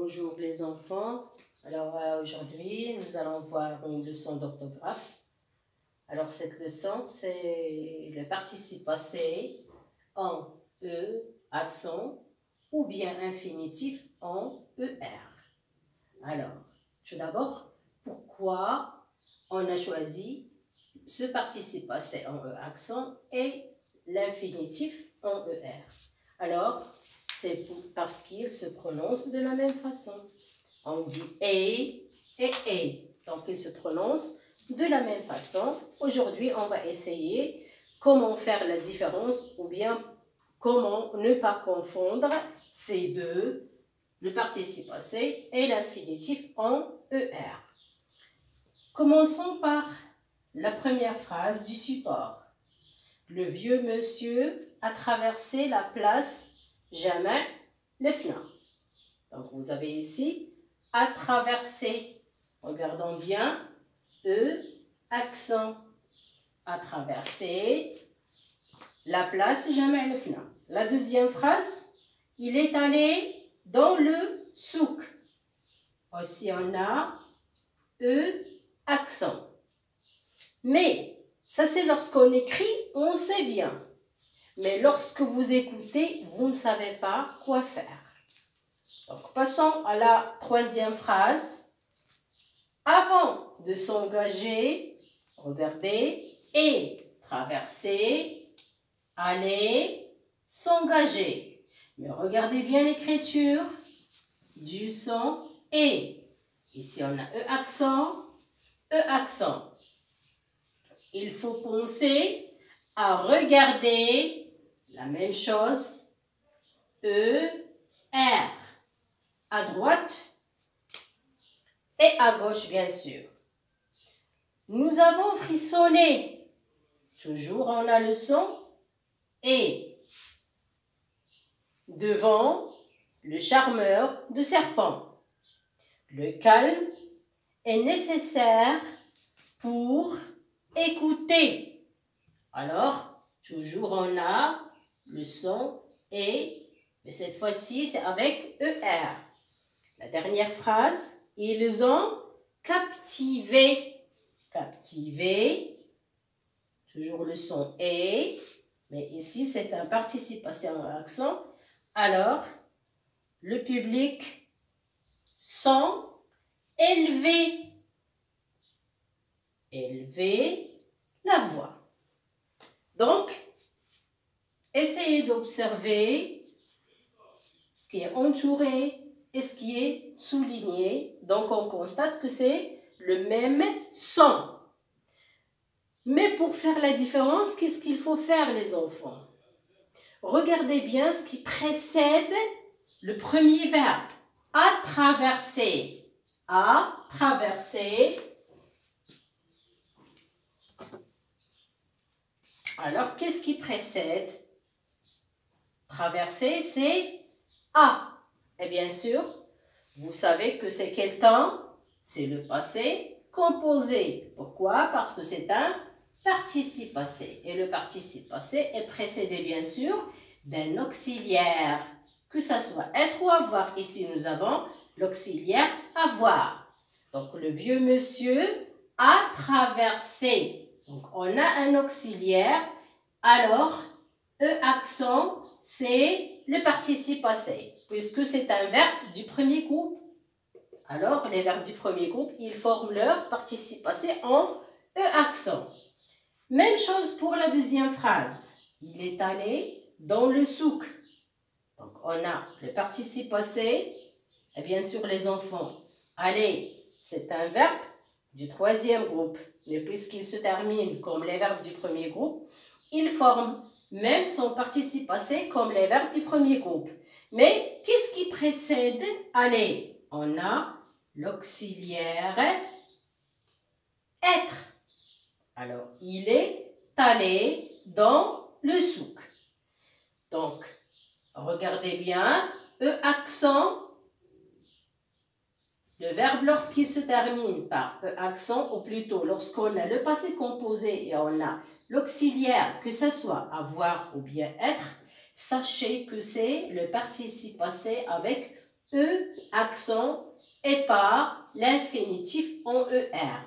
Bonjour les enfants. Alors aujourd'hui, nous allons voir une leçon d'orthographe. Alors cette leçon, c'est le participe passé en E, accent, ou bien infinitif en ER. Alors, tout d'abord, pourquoi on a choisi ce participe passé en E, accent, et l'infinitif en ER? Alors, c'est parce qu'ils se prononcent de la même façon. On dit et. Donc, ils se prononcent de la même façon. Aujourd'hui, on va essayer comment faire la différence ou bien comment ne pas confondre ces deux, le participe passé et l'infinitif en ER. Commençons par la première phrase du support. Le vieux monsieur a traversé la place Jamal Lefna. Donc, vous avez ici a traversé. Regardons bien. E, accent. A traversé la place Jamal Lefna. La deuxième phrase. Il est allé dans le souk. Aussi, on a E, accent. Mais, ça c'est lorsqu'on écrit, on sait bien. Mais lorsque vous écoutez, vous ne savez pas quoi faire. Donc, passons à la troisième phrase. Avant de s'engager, regardez, et traverser, aller, s'engager. Mais regardez bien l'écriture du son et. Ici, on a E accent, E accent. Il faut penser à regarder la même chose, E, R, à droite et à gauche, bien sûr. Nous avons frissonné. Toujours, on a le son et. Devant le charmeur de serpent. Le calme est nécessaire pour écouter. Alors, toujours, on a le son et, mais cette fois-ci, c'est avec ER. La dernière phrase, ils ont captivé. Captivé, toujours le son et, mais ici, c'est un participe passé en accent. Alors, le public sont élevé. Élevé la voix. Donc, essayez d'observer ce qui est entouré et ce qui est souligné. Donc, on constate que c'est le même son. Mais pour faire la différence, qu'est-ce qu'il faut faire, les enfants? Regardez bien ce qui précède le premier verbe. À traverser. À traverser. Alors, qu'est-ce qui précède? Traverser, c'est A. Et bien sûr, vous savez que c'est quel temps? C'est le passé composé. Pourquoi? Parce que c'est un participe passé. Et le participe passé est précédé, bien sûr, d'un auxiliaire. Que ça soit être ou avoir. Ici, nous avons l'auxiliaire avoir. Donc, le vieux monsieur a traversé. Donc, on a un auxiliaire. Alors, E accent, c'est le participe passé. Puisque c'est un verbe du premier groupe. Alors, les verbes du premier groupe, ils forment leur participe passé en E accent. Même chose pour la deuxième phrase. Il est allé dans le souk. Donc, on a le participe passé. Et bien sûr, les enfants, aller, c'est un verbe du troisième groupe. Mais puisqu'il se termine comme les verbes du premier groupe, il forme même son participe passé comme les verbes du premier groupe. Mais qu'est-ce qui précède aller? On a l'auxiliaire être. Alors, il est allé dans le souk. Donc, regardez bien, E accent. Le verbe, lorsqu'il se termine par E accent, ou plutôt lorsqu'on a le passé composé et on a l'auxiliaire, que ce soit avoir ou bien être, sachez que c'est le participe passé avec E accent et pas l'infinitif en ER.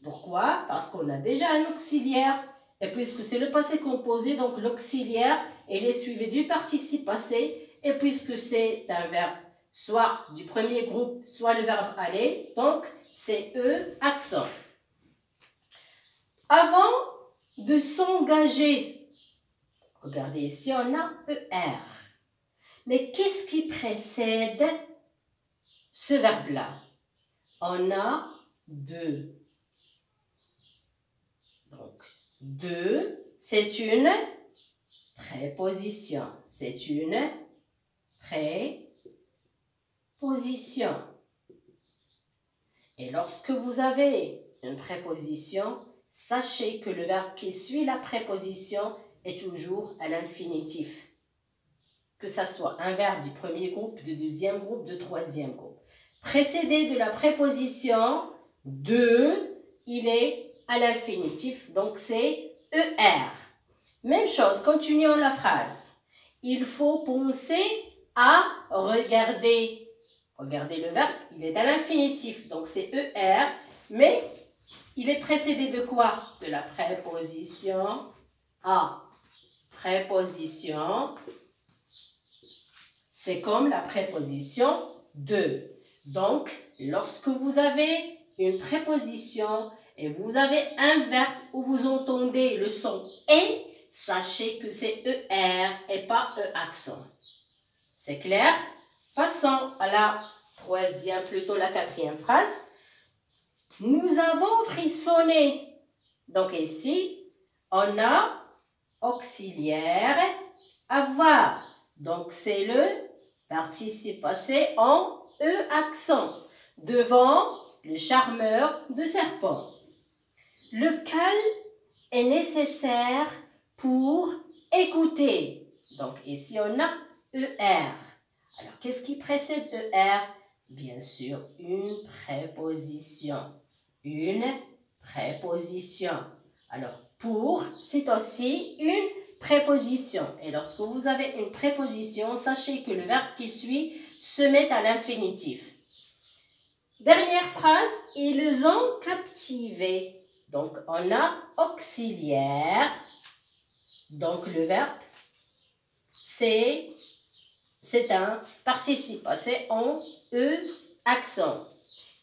Pourquoi? Parce qu'on a déjà un auxiliaire. Et puisque c'est le passé composé, donc l'auxiliaire, il est suivi du participe passé. Et puisque c'est un verbe, soit du premier groupe, soit le verbe aller, donc c'est E accent. Avant de s'engager, regardez ici, on a ER. Mais qu'est-ce qui précède ce verbe-là? On a deux. Donc, deux, c'est une préposition. C'est une préposition. Et lorsque vous avez une préposition, sachez que le verbe qui suit la préposition est toujours à l'infinitif. Que ce soit un verbe du premier groupe, du deuxième groupe, du troisième groupe. Précédé de la préposition de, il est à l'infinitif, donc c'est ER. Même chose, continuons la phrase. Il faut penser à regarder. Regardez le verbe, il est à l'infinitif, donc c'est ER, mais il est précédé de quoi? De la préposition à. Préposition, c'est comme la préposition de. Donc, lorsque vous avez une préposition et vous avez un verbe où vous entendez le son « et », sachez que c'est ER et pas E accent. C'est clair? Passons à la troisième, plutôt la quatrième phrase. Nous avons frissonné. Donc ici, on a auxiliaire avoir. Donc c'est le participe passé en E accent devant le charmeur de serpent. Le calme est nécessaire pour écouter. Donc ici on a ER. Alors qu'est-ce qui précède ER? Bien sûr, une préposition. Une préposition. Alors pour, c'est aussi une préposition. Et lorsque vous avez une préposition, sachez que le verbe qui suit se met à l'infinitif. Dernière phrase, ils ont captivé. Donc, on a auxiliaire. Donc, le verbe, c'est un participe passé en E accent.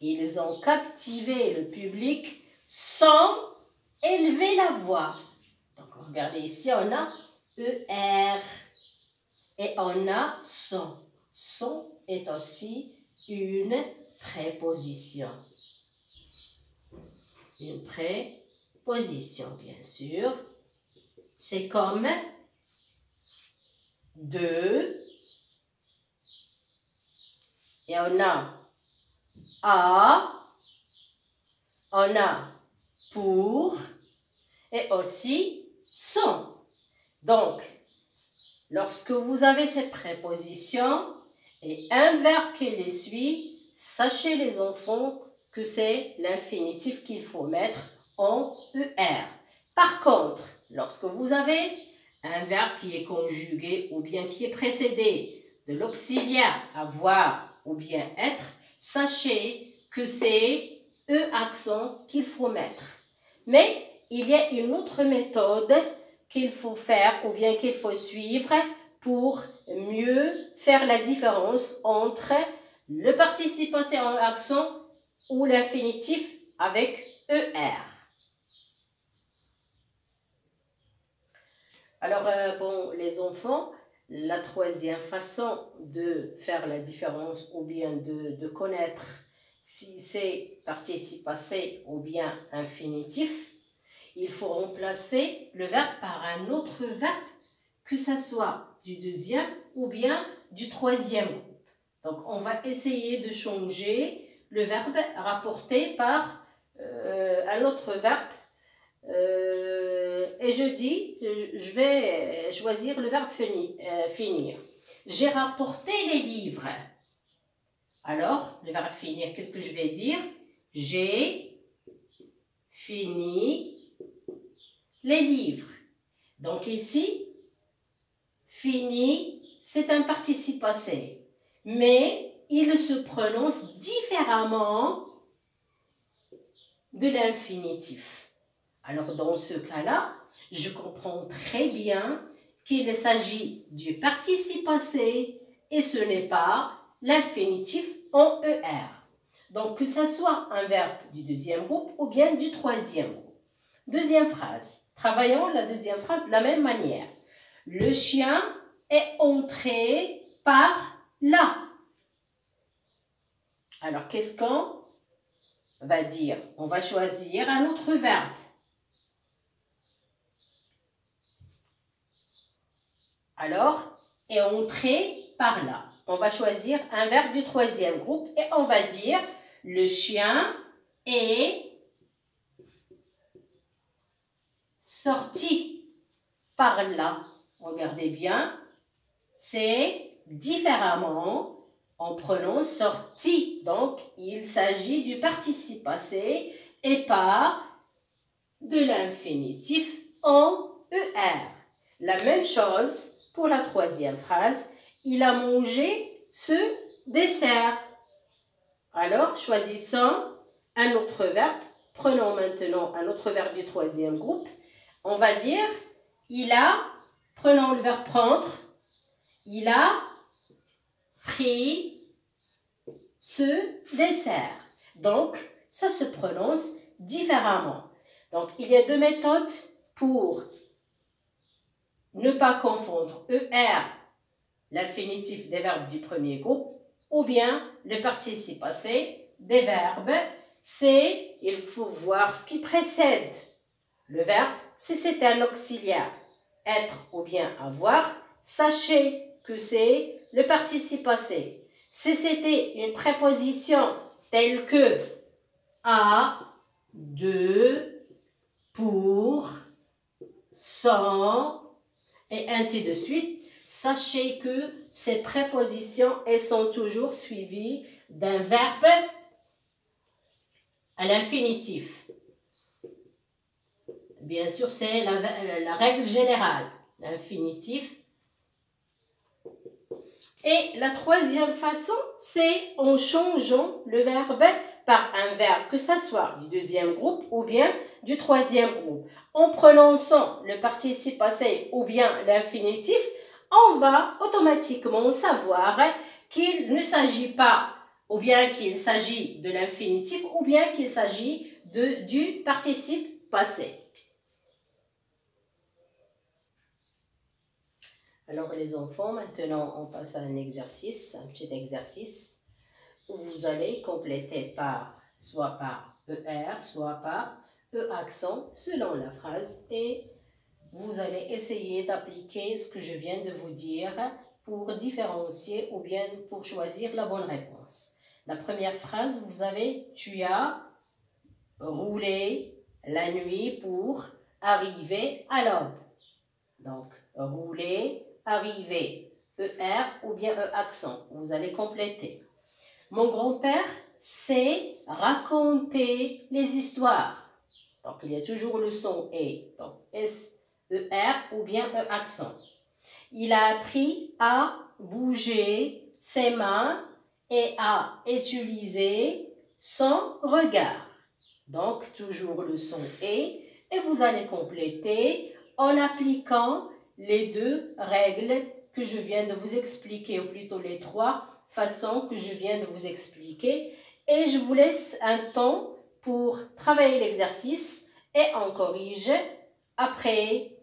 Ils ont captivé le public sans élever la voix. Donc, regardez ici, on a ER et on a son. Son est aussi une préposition. Une préposition, bien sûr. C'est comme de. Et on a à. On a pour. Et aussi son. Donc, lorsque vous avez cette préposition et un verbe qui les suit, sachez les enfants que c'est l'infinitif qu'il faut mettre en ER. Par contre, lorsque vous avez un verbe qui est conjugué ou bien qui est précédé de l'auxiliaire avoir ou bien être, sachez que c'est E accent qu'il faut mettre. Mais il y a une autre méthode qu'il faut faire ou bien qu'il faut suivre pour mieux faire la différence entre le participe passé en accent ou l'infinitif avec ER. Alors, bon, les enfants, la troisième façon de faire la différence ou bien de connaître si c'est participe passé ou bien infinitif, il faut remplacer le verbe par un autre verbe, que ce soit du deuxième ou bien du troisième groupe. Donc, on va essayer de changer le verbe rapporté par un autre verbe. Et je vais choisir le verbe finir. J'ai rapporté les livres. Alors, le verbe finir, qu'est-ce que je vais dire? J'ai fini les livres. Donc ici, fini, c'est un participe passé. Mais il se prononce différemment de l'infinitif. Alors, dans ce cas-là, je comprends très bien qu'il s'agit du participe passé et ce n'est pas l'infinitif en ER. Donc, que ce soit un verbe du deuxième groupe ou bien du troisième groupe. Deuxième phrase. Travaillons la deuxième phrase de la même manière. Le chien est entré par là. Alors, qu'est-ce qu'on va dire? On va choisir un autre verbe. Alors, est entré par là. On va choisir un verbe du troisième groupe et on va dire le chien est sorti par là. Regardez bien, c'est différemment. On prononce sorti. Donc, il s'agit du participe passé et pas de l'infinitif en ER. La même chose pour la troisième phrase. Il a mangé ce dessert. Alors, choisissons un autre verbe. Prenons maintenant un autre verbe du troisième groupe. On va dire, il a, prenons le verbe prendre, il a pris ce dessert. Donc, ça se prononce différemment. Donc, il y a deux méthodes pour ne pas confondre ER, l'infinitif des verbes du premier groupe, ou bien le participe passé des verbes. C'est, il faut voir ce qui précède le verbe. Si c'est un auxiliaire, être ou bien avoir, sachez que c'est le participe passé. Si c'était une préposition telle que à, de, pour, sans, et ainsi de suite, sachez que ces prépositions, elles sont toujours suivies d'un verbe à l'infinitif. Bien sûr, c'est la règle générale, l'infinitif. Et la troisième façon, c'est en changeant le verbe par un verbe, que ce soit du deuxième groupe ou bien du troisième groupe. En prononçant le participe passé ou bien l'infinitif, on va automatiquement savoir qu'il ne s'agit pas, ou bien qu'il s'agit de l'infinitif, ou bien qu'il s'agit du participe passé. Alors les enfants, maintenant on passe à un exercice, un petit exercice où vous allez compléter soit par ER, soit par E accent selon la phrase et vous allez essayer d'appliquer ce que je viens de vous dire pour différencier ou bien pour choisir la bonne réponse. La première phrase, vous avez « Tu as roulé la nuit pour arriver à l'aube ». Donc, rouler, arriver, ER ou bien E accent. Vous allez compléter. Mon grand-père sait raconter les histoires. Donc, il y a toujours le son E. Donc, S-E-R ou bien E accent. Il a appris à bouger ses mains et à utiliser son regard. Donc, toujours le son E. Et vous allez compléter en appliquant les deux règles que je viens de vous expliquer, ou plutôt les trois façons que je viens de vous expliquer. Et je vous laisse un temps pour travailler l'exercice et on corrige après